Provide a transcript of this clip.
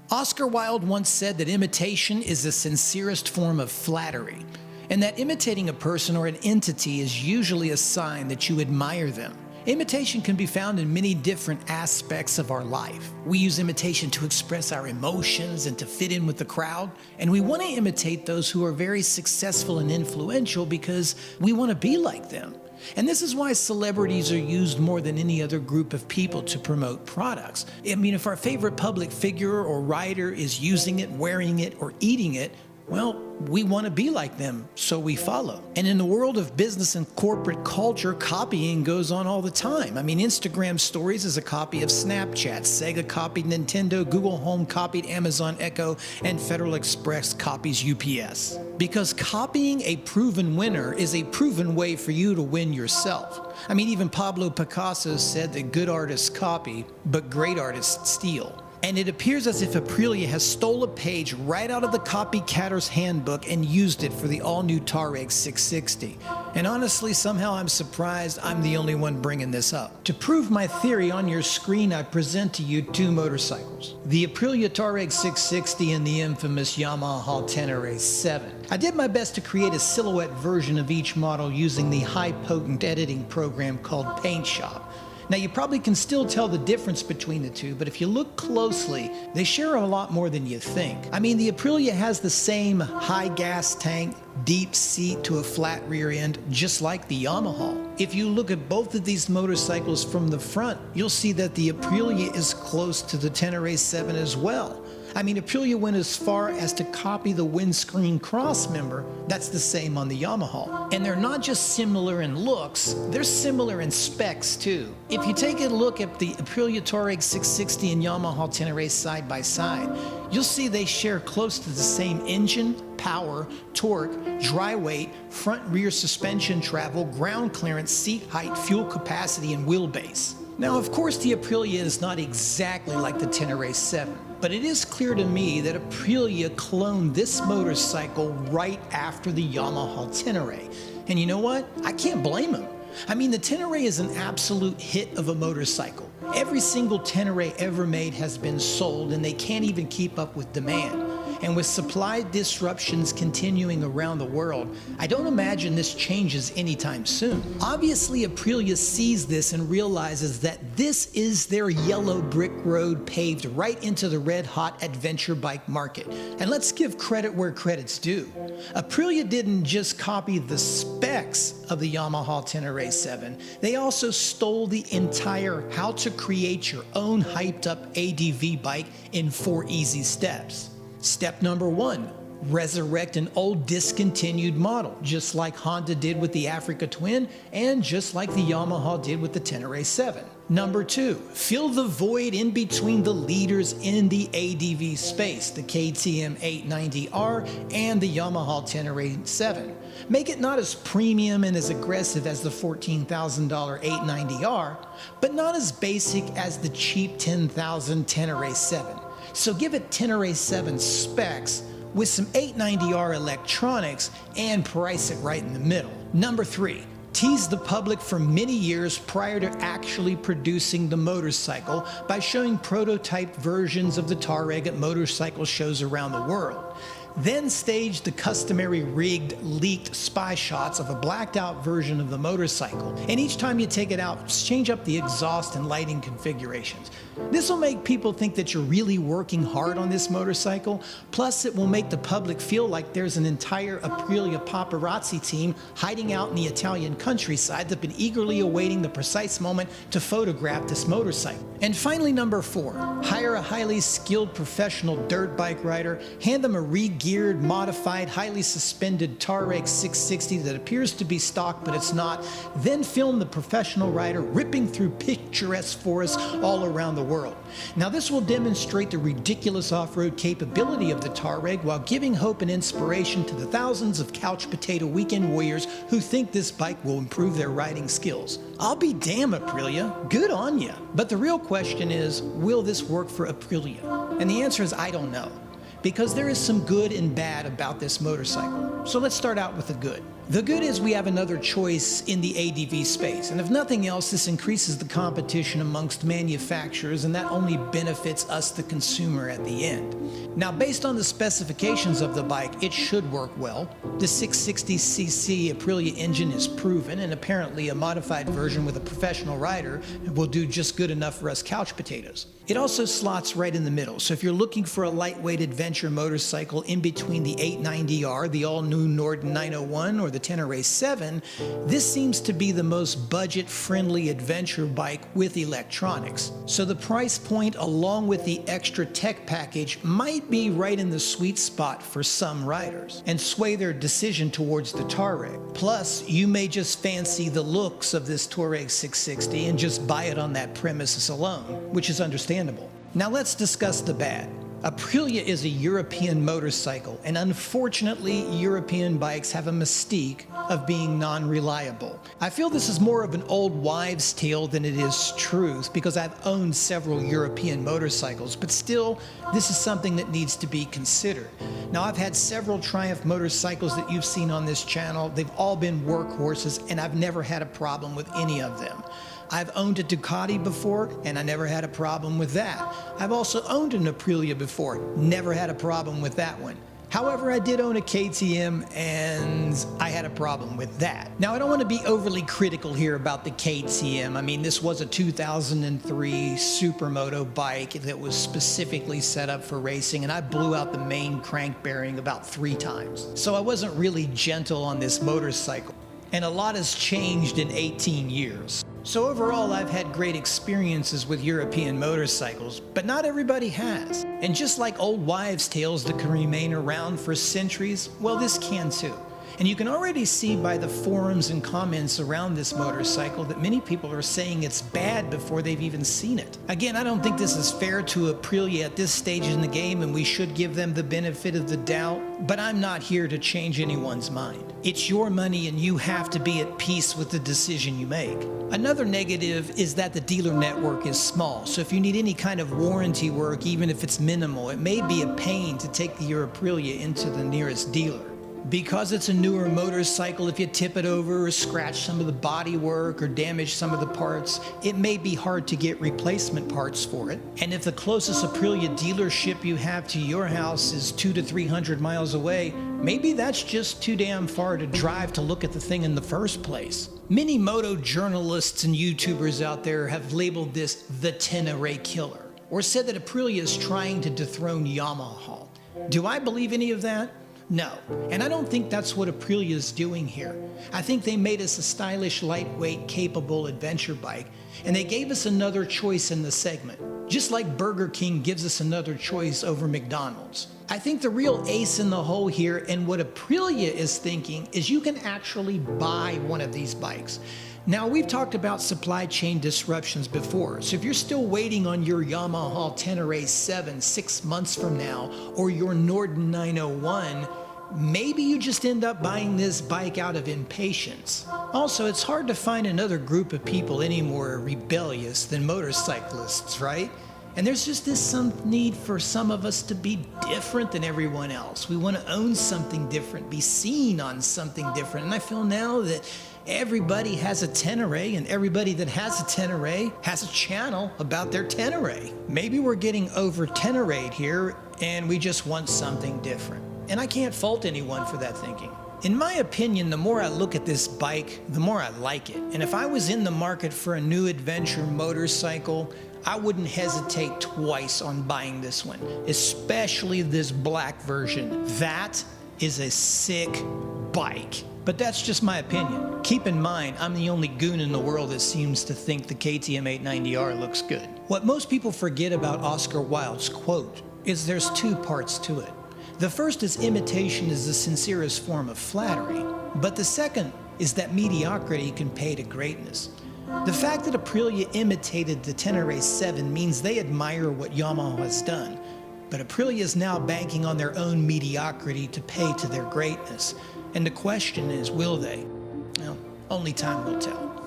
Oscar Wilde once said that imitation is the sincerest form of flattery, and that imitating a person or an entity is usually a sign that you admire them. Imitation can be found in many different aspects of our life. We use imitation to express our emotions and to fit in with the crowd, and we want to imitate those who are very successful and influential because we want to be like them. And this is why celebrities are used more than any other group of people to promote products. I mean, if our favorite public figure or writer is using it, wearing it, or eating it, well, we want to be like them, so we follow. And in the world of business and corporate culture, copying goes on all the time. I mean, Instagram Stories is a copy of Snapchat, Sega copied Nintendo, Google Home copied Amazon Echo, and Federal Express copies UPS. Because copying a proven winner is a proven way for you to win yourself. I mean, even Pablo Picasso said that good artists copy, but great artists steal. And it appears as if Aprilia has stole a page right out of the copycatter's handbook and used it for the all-new Tuareg 660. And honestly, somehow I'm surprised I'm the only one bringing this up. To prove my theory, on your screen I present to you two motorcycles. The Aprilia Tuareg 660 and the infamous Yamaha Tenere 7. I did my best to create a silhouette version of each model using the high-potent editing program called Paint Shop. Now, you probably can still tell the difference between the two, but if you look closely, they share a lot more than you think. I mean, the Aprilia has the same high gas tank, deep seat to a flat rear end, just like the Yamaha. If you look at both of these motorcycles from the front, you'll see that the Aprilia is close to the Tenere 7 as well. I mean, Aprilia went as far as to copy the windscreen cross member. That's the same on the Yamaha. And they're not just similar in looks, they're similar in specs too. If you take a look at the Aprilia Tuareg 660 and Yamaha Tenere side by side, you'll see they share close to the same engine, power, torque, dry weight, front rear suspension travel, ground clearance, seat height, fuel capacity, and wheelbase. Now, of course, the Aprilia is not exactly like the Tenere 7, but it is clear to me that Aprilia cloned this motorcycle right after the Yamaha Tenere. And you know what? I can't blame them. I mean, the Tenere is an absolute hit of a motorcycle. Every single Tenere ever made has been sold, and they can't even keep up with demand. And with supply disruptions continuing around the world, I don't imagine this changes anytime soon. Obviously, Aprilia sees this and realizes that this is their yellow brick road paved right into the red-hot adventure bike market. And let's give credit where credit's due. Aprilia didn't just copy the specs of the Yamaha Tenere 7, they also stole the entire how to create your own hyped-up ADV bike in 4 easy steps. Step number 1, resurrect an old discontinued model, just like Honda did with the Africa Twin and just like the Yamaha did with the Tenere 7. Number 2, fill the void in between the leaders in the ADV space, the KTM 890R and the Yamaha Tenere 7. Make it not as premium and as aggressive as the $14,000 890R, but not as basic as the cheap $10,000 Tenere 7. So give it Tenere 7 specs with some 890R electronics and price it right in the middle. Number 3, tease the public for many years prior to actually producing the motorcycle by showing prototype versions of the Tuareg at motorcycle shows around the world. Then stage the customary rigged, leaked spy shots of a blacked out version of the motorcycle. And each time you take it out, change up the exhaust and lighting configurations. This will make people think that you're really working hard on this motorcycle. Plus, it will make the public feel like there's an entire Aprilia paparazzi team hiding out in the Italian countryside that've been eagerly awaiting the precise moment to photograph this motorcycle. And finally, number 4, hire a highly skilled professional dirt bike rider, hand them a re-geared, modified, highly suspended Tuareg 660 that appears to be stock but it's not, then film the professional rider ripping through picturesque forests all around the world. Now, this will demonstrate the ridiculous off-road capability of the Tuareg while giving hope and inspiration to the thousands of couch potato weekend warriors who think this bike will improve their riding skills. I'll be damned, Aprilia. Good on ya. But the real question is, will this work for Aprilia? And the answer is, I don't know. because there is some good and bad about this motorcycle. So let's start out with the good. The good is we have another choice in the ADV space, and if nothing else, this increases the competition amongst manufacturers, and that only benefits us, the consumer, at the end. Now, based on the specifications of the bike, it should work well. The 660cc Aprilia engine is proven, and apparently a modified version with a professional rider will do just good enough for us couch potatoes. It also slots right in the middle, so if you're looking for a lightweight adventure motorcycle in between the 890R, the all-new Norden 901, or the Tenere 7, this seems to be the most budget-friendly adventure bike with electronics. So the price point, along with the extra tech package, might be right in the sweet spot for some riders and sway their decision towards the Tuareg. Plus, you may just fancy the looks of this Tuareg 660 and just buy it on that premises alone, which is understandable. Now let's discuss the bad. Aprilia is a European motorcycle, and unfortunately, European bikes have a mystique of being non-reliable. I feel this is more of an old wives' tale than it is truth, because I've owned several European motorcycles, but still, this is something that needs to be considered. Now, I've had several Triumph motorcycles that you've seen on this channel. They've all been workhorses, and I've never had a problem with any of them. I've owned a Ducati before, and I never had a problem with that. I've also owned an Aprilia before, never had a problem with that one. However, I did own a KTM, and I had a problem with that. Now, I don't want to be overly critical here about the KTM. I mean, this was a 2003 supermoto bike that was specifically set up for racing, and I blew out the main crank bearing about 3 times. So I wasn't really gentle on this motorcycle, and a lot has changed in 18 years. So overall, I've had great experiences with European motorcycles, but not everybody has. And just like old wives' tales that can remain around for centuries, well, this can too. And you can already see by the forums and comments around this motorcycle that many people are saying it's bad before they've even seen it. Again, I don't think this is fair to Aprilia at this stage in the game, and we should give them the benefit of the doubt, but I'm not here to change anyone's mind. It's your money, and you have to be at peace with the decision you make. Another negative is that the dealer network is small, so if you need any kind of warranty work, even if it's minimal, it may be a pain to take your Aprilia into the nearest dealer. Because it's a newer motorcycle, if you tip it over or scratch some of the body work or damage some of the parts, it may be hard to get replacement parts for it. And if the closest Aprilia dealership you have to your house is 200 to 300 miles away, maybe that's just too damn far to drive to look at the thing in the first place. Many moto journalists and YouTubers out there have labeled this the Tenere killer, or said that Aprilia is trying to dethrone Yamaha. Do I believe any of that? No, and I don't think that's what Aprilia is doing here. I think they made us a stylish, lightweight, capable adventure bike, and they gave us another choice in the segment, just like Burger King gives us another choice over McDonald's. I think the real ace in the hole here, and what Aprilia is thinking, is you can actually buy one of these bikes. Now, we've talked about supply chain disruptions before, so if you're still waiting on your Yamaha Tenere 7 6 months from now, or your Norden 901, maybe you just end up buying this bike out of impatience. Also, it's hard to find another group of people any more rebellious than motorcyclists, right? And there's just some need for some of us to be different than everyone else. We want to own something different, be seen on something different. And I feel now that everybody has a Tenere, and everybody that has a Tenere has a channel about their Tenere. Maybe we're getting over Tenera'd here, and we just want something different. And I can't fault anyone for that thinking. In my opinion, the more I look at this bike, the more I like it. And if I was in the market for a new adventure motorcycle, I wouldn't hesitate twice on buying this one, especially this black version. That is a sick bike. But that's just my opinion. Keep in mind, I'm the only goon in the world that seems to think the KTM 890R looks good. What most people forget about Oscar Wilde's quote is there's 2 parts to it. The first is imitation is the sincerest form of flattery, but the second is that mediocrity can pay to greatness. The fact that Aprilia imitated the Tenere 7 means they admire what Yamaha has done, but Aprilia is now banking on their own mediocrity to pay to their greatness. And the question is, will they? Well, only time will tell.